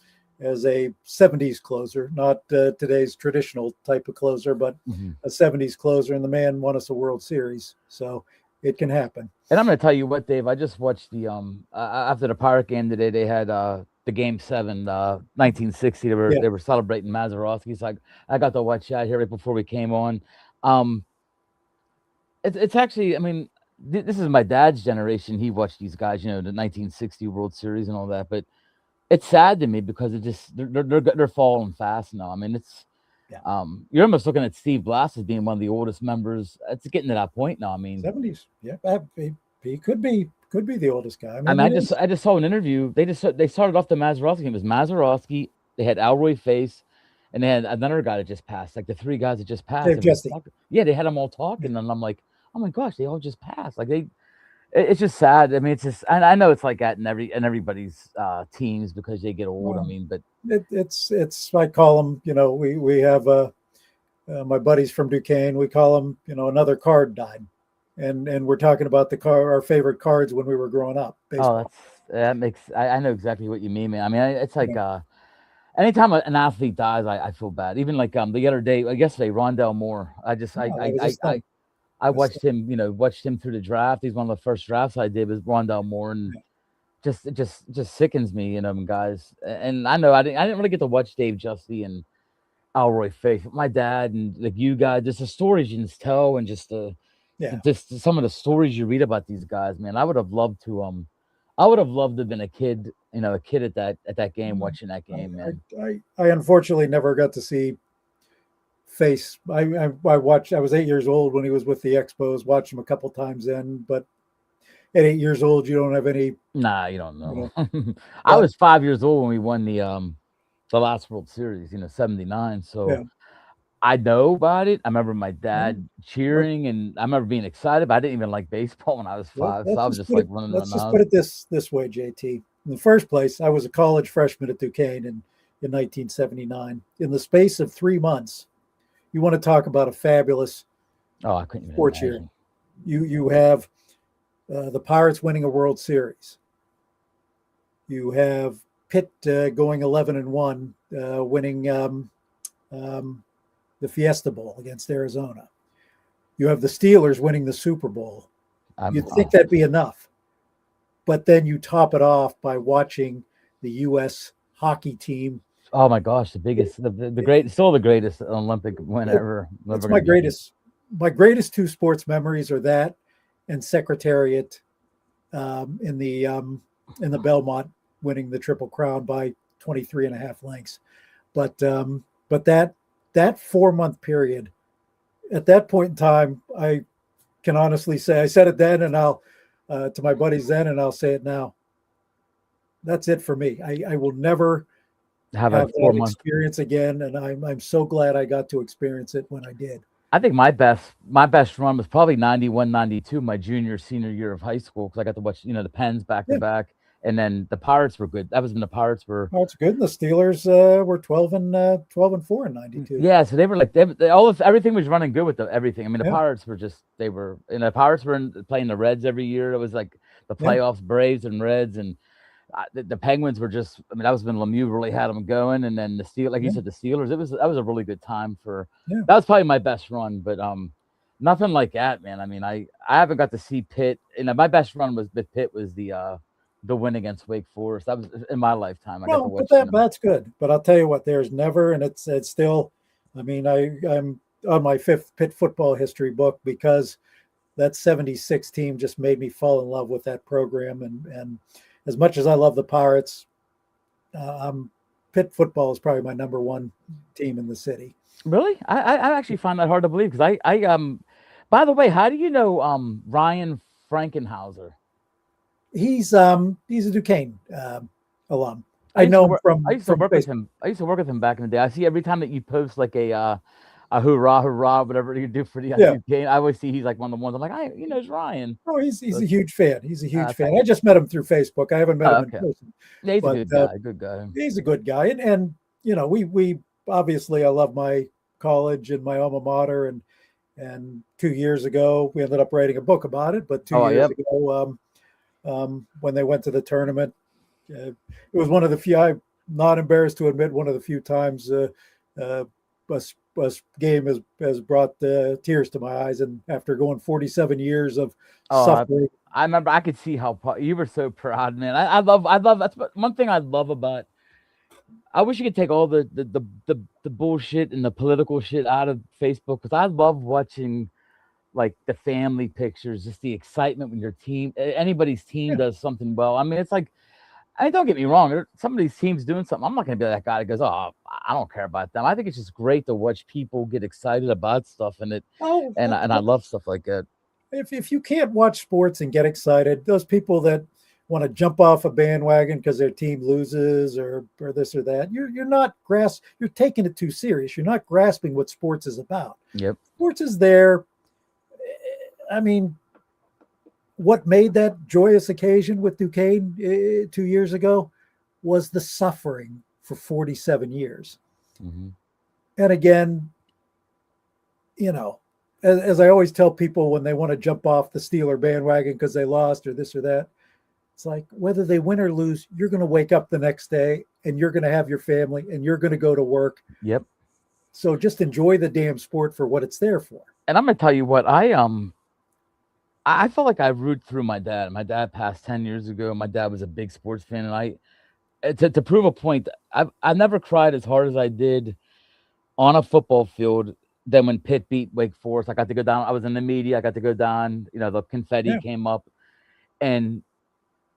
a 70s closer, not today's traditional type of closer, but a 70s closer, and the man won us a World Series. So it can happen. And I'm going to tell you what, Dave, I just watched the after the Pirate game today, they had the Game 7, 1960. They were celebrating Mazeroski. So I got to watch that here right before we came on. It's actually, I mean, this is my dad's generation. He watched these guys, the 1960 World Series and all that. But it's sad to me because it just they're falling fast now. I mean, it's you're almost looking at Steve Blass as being one of the oldest members. It's getting to that point now. I mean, 70s. Yeah, he could be the oldest guy. I just saw an interview. They started off the Mazeroski game. It was Mazeroski. They had Alroy Face, and they had another guy that just passed. Like the 3 guys that just passed. Dave Justy. Yeah, they had them all talking, and I'm like, oh my gosh, they all just passed. Like It's just sad. I mean, it's just, and I know it's like that in everybody's teams because they get old. I Well, mean, but it's I call them, we have my buddies from Duquesne. We call them, another card died, and we're talking about our favorite cards when we were growing up, oh, baseball. that makes I know exactly what you mean, man. I mean, it's You like know, anytime an athlete dies, I feel bad. Even like the other day, yesterday, Rondell Moore. I just no, that was a stunt. I A watched stunt. him, watched him through the draft. He's one of the first drafts I did was Rondell Moore, and Yeah. just sickens me, guys. And I didn't really get to watch Dave Justy and Alroy Faith. But my dad and like you guys, just the stories you can just tell, and Yeah. just some of the stories you read about these guys, man. I would have loved to have been a kid, a kid at that game, watching that game, man. I unfortunately never got to see Face. I watched. I was 8 years old when he was with the Expos. Watched him a couple times then, but at 8 years old, you don't have any, Nah, you don't you know. know. I But was 5 years old when we won the last World Series, '79. So yeah, I know about it. I remember my well, dad let, cheering, and I remember being excited, but I didn't even like baseball when I was five. So let's I was just just put like it. running around Let's the just put house. it this way, JT. In the first place, I was a college freshman at Duquesne in 1979. In the space of 3 months, you want to talk about a fabulous Oh, I couldn't even sports year. imagine. You have the Pirates winning a World Series. You have Pitt going 11-1, winning um, the Fiesta Bowl against Arizona. You have the Steelers winning the Super Bowl. I'm You'd think that'd be enough, but then you top it off by watching the U.S. hockey team. Oh my gosh, the biggest, the great, still the greatest Olympic win It, ever. it's Never gonna be beat. my greatest two sports memories are that and Secretariat in the Belmont winning the Triple Crown by 23 and a half lengths. But that 4 month period, at that point in time, I can honestly say I said it then, and I'll to my buddies then, and I'll say it now. That's it for me. I will never Have a have that 4 month. experience again, and I'm so glad I got to experience it when I did. I think my best run was probably 91, 92, my junior senior year of high school because I got to watch the Pens back to Yeah, back, and then the Pirates were good. That was when the Pirates were. oh, it's good. And the Steelers were 12-4 in '92. Yeah, so they were like everything was running good with everything. I mean, the Yeah, Pirates were just they were and the Pirates were playing the Reds every year. It was like the yeah, playoffs, Braves and Reds, and the Penguins were just. I mean, that was when Lemieux really had them going, and then like you yeah, said, the Steelers. That was a really good time for. yeah. That was probably my best run, but nothing like that, man. I mean, I haven't got to see Pitt, and my best run was with Pitt was the win against Wake Forest. That was in my lifetime. I got to Well, but watch. that's good. But I'll tell you what, there's never, and it's still. I mean, I'm on my fifth Pitt football history book because that '76 team just made me fall in love with that program. And as much as I love the Pirates, Pitt football is probably my number one team in the city. Really, I actually find that hard to believe because I. By the way, how do you know Ryan Frankenhauser? He's a Duquesne alum. I I used to know him work. I used to from work with Facebook. him. I used to work with him back in the day. I see every time that you post like a hoorah hoorah whatever you do for the Yeah. game. I always see he's like one of the ones. I'm like, it's Ryan. Oh, he's So, a huge fan. He's a huge okay. fan. I just met him through Facebook. I haven't met him in Okay. person, Yeah, he's a but good guy. Good guy. he's a good guy. And we obviously I love my college and my alma mater, and 2 years ago we ended up writing a book about it. But two Oh, years yep. ago, when they went to the tournament, it was one of the few. I'm not embarrassed to admit one of the few times uh, a game has brought tears to my eyes. And after going 47 years of Oh, suffering, I remember. I could see how you were so proud, man. I love. That's one thing I love about. I wish you could take all the bullshit and the political shit out of Facebook because I love watching like the family pictures, just the excitement when your team, anybody's team yeah, does something well. I mean, it's like, I mean, don't get me wrong. Some of these teams doing something. I'm not going to be that guy that goes, "Oh, I don't care about them." I think it's just great to watch people get excited about stuff, and oh, I love stuff like that. if you can't watch sports and get excited, those people that want to jump off a bandwagon because their team loses or this or that, you're not you're taking it too serious. You're not grasping what sports is about. Yep. Sports is there. I mean, what made that joyous occasion with Duquesne 2 years ago was the suffering for 47 years. Mm-hmm. And again, as I always tell people when they want to jump off the Steeler bandwagon because they lost or this or that, it's like whether they win or lose, you're going to wake up the next day and you're going to have your family and you're going to go to work. Yep. So just enjoy the damn sport for what it's there for. And I'm gonna tell you what, I felt like I rooted through my dad. My dad passed 10 years ago. My dad was a big sports fan, and to prove a point, I never cried as hard as I did on a football field than when Pitt beat Wake Forest. I got to go down. I was in the media. I got to go down. The confetti came up, and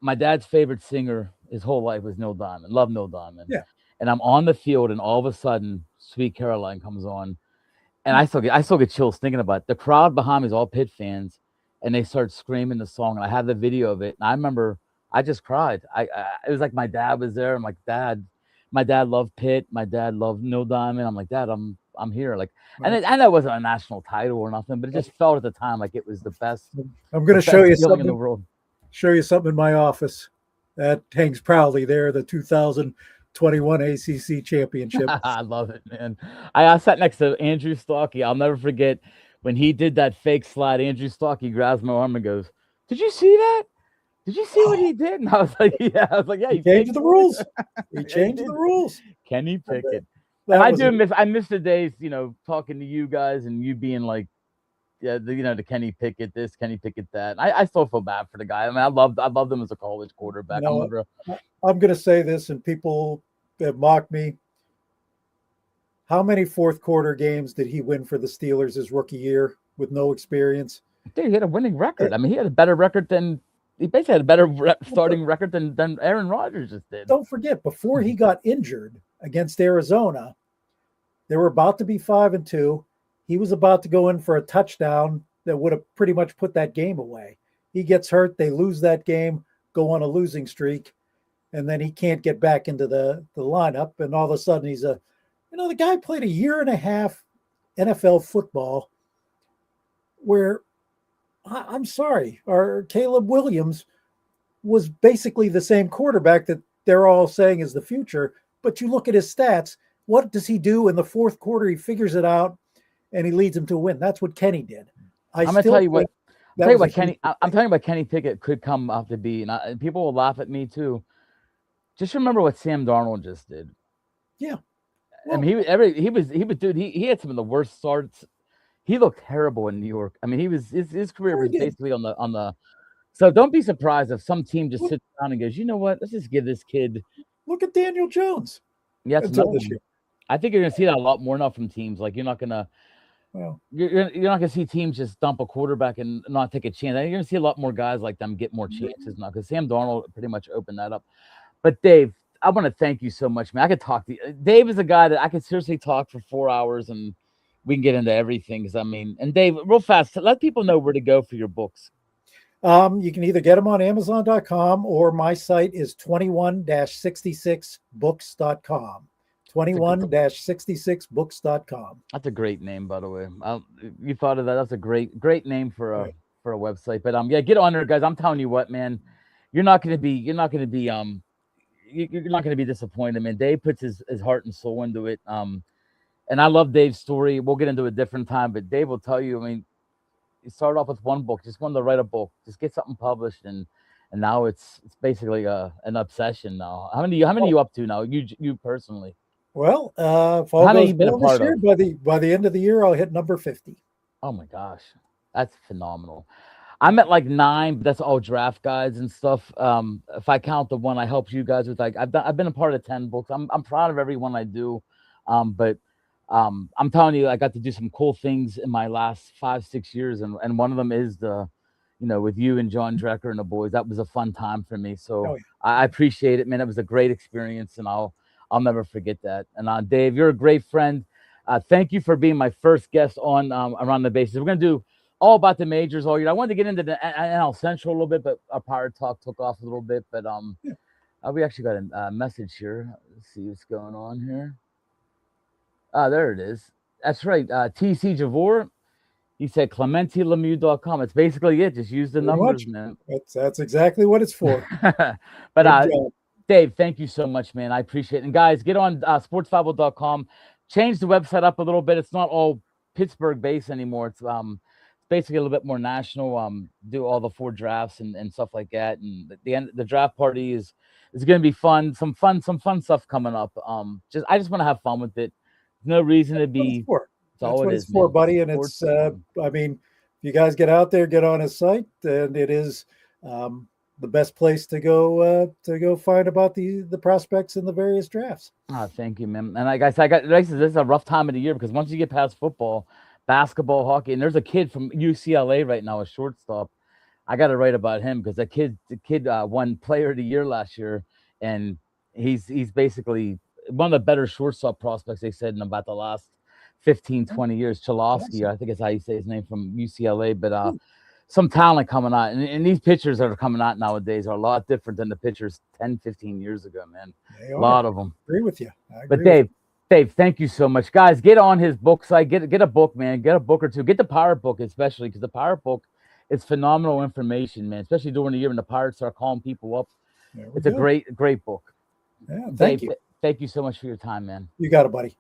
my dad's favorite singer his whole life was Neil Diamond. Loved Neil Diamond. Yeah. And I'm on the field, and all of a sudden, Sweet Caroline comes on, and I still get chills thinking about it. The crowd behind me is all Pitt fans, and they start screaming the song. And I have the video of it, and I remember I just cried. It was like my dad was there. I'm like, Dad, my dad loved Pitt. My dad loved Neil Diamond. I'm like, Dad, I'm here. Like, and I know it wasn't a national title or nothing, but it just felt at the time like it was the best. I'm going to show you feeling something in the world. Show you something in my office that hangs proudly there. The 2021 ACC championship. I love it, man. I sat next to Andrew Stockey. I'll never forget when he did that fake slide. Andrew Stockey grabs my arm and goes, "Did you see that? Did you see what he did?" And I was like, "Yeah." I was like, "Yeah." He changed the rules. He changed the rules. Kenny Pickett. And I miss the days, talking to you guys and you being like, yeah, the Kenny Pickett this, Kenny Pickett that. And I still feel bad for the guy. I mean, I loved him as a college quarterback. I'm going to say this, and people that mock me. How many fourth quarter games did he win for the Steelers his rookie year with no experience? Dude, he had a winning record. I mean, he had a better record than he basically had a better starting record than Aaron Rodgers just did. Don't forget, before he got injured against Arizona, they were about to be 5-2. He was about to go in for a touchdown that would have pretty much put that game away. He gets hurt. They lose that game, go on a losing streak, and then he can't get back into the lineup. And all of a sudden he's the guy played a year and a half NFL football where I'm sorry, our Caleb Williams was basically the same quarterback that they're all saying is the future. But you look at his stats, what does he do in the fourth quarter? He figures it out and he leads them to a win. That's what Kenny did. I'm going to tell you what. I'm talking about Kenny Pickett could come up to be, and people will laugh at me too. Just remember what Sam Darnold just did. Yeah. Well, I mean, he had some of the worst starts. He looked terrible in New York. I mean, his career was basically on the. So don't be surprised if some team just sits down and goes, you know what? Let's just give this kid. Look at Daniel Jones. Yes, I think you're going to see that a lot more now from teams. Like you're not going to. Well, you're not going to see teams just dump a quarterback and not take a chance. I think you're going to see a lot more guys like them get more chances now because Sam Darnold pretty much opened that up. But Dave, I want to thank you so much, man. I could talk to you. Dave is a guy that I could seriously talk for 4 hours and we can get into everything. Because and Dave, real fast, let people know where to go for your books. You can either get them on Amazon.com or my site is 21-66books.com. 21-66books.com. That's a great name, by the way. You thought of that. That's a great name for a website. But yeah, get on there, guys. I'm telling you what, man, you're not going to be disappointed, man. Dave puts his heart and soul into it. And I love Dave's story. We'll get into it a different time, but Dave will tell you, I mean, he started off with one book, just wanted to write a book, just get something published, and now it's basically an obsession now. How many are you up to now? You personally? Well, if all goes well this year, by the end of the year, I'll hit number 50. Oh my gosh, that's phenomenal. I'm at like 9, but that's all draft guides and stuff. If I count the one I helped you guys with, like I've been a part of 10 books. I'm proud of every one I do. But I'm telling you, I got to do some cool things in my last 5-6 years, and one of them is with you and John Drecker and the boys. That was a fun time for me. So I appreciate it, man. It was a great experience, and I'll never forget that. And Dave, you're a great friend. Thank you for being my first guest on Around the Bases. We're gonna do all about the majors all year. I wanted to get into the NL Central a little bit, but our Pirate Talk took off a little bit. But we actually got a message here. Let's see what's going on here. There it is. That's right. TC Javor. He said ClementiLemieux.com. It's basically it. Just use the Pretty numbers, much. man. That's exactly what it's for. But Good job. Dave, thank you so much, man. I appreciate it. And guys, get on sports5.com. Change the website up a little bit. It's not all Pittsburgh based anymore. It's basically a little bit more national. Do all the 4 drafts and stuff like that. And the draft party is going to be fun. Some fun stuff coming up. I just want to have fun with it. There's no reason to be. That's what it's for, buddy. And it's, I mean, if you guys get out there, get on his site, and it is the best place to go find about the prospects in the various drafts. Oh, thank you, man. And like I said, this is a rough time of the year because once you get past football, basketball, hockey, and there's a kid from UCLA right now, a shortstop. I got to write about him because the kid won Player of the Year last year, and he's basically one of the better shortstop prospects they said in about the last 15, 20 years. Cholowski, I think is how you say his name, from UCLA. But some talent coming out. And these pitchers that are coming out nowadays are a lot different than the pitchers 10, 15 years ago, man. A lot of them. I agree with you. But Dave, thank you so much. Guys, get on his book site. Get a book, man. Get a book or two. Get the Pirate book, especially, because the Pirate book is phenomenal information, man, especially during the year when the Pirates start calling people up. It's a great book. Yeah, thank you. Thank you so much for your time, man. You got it, buddy.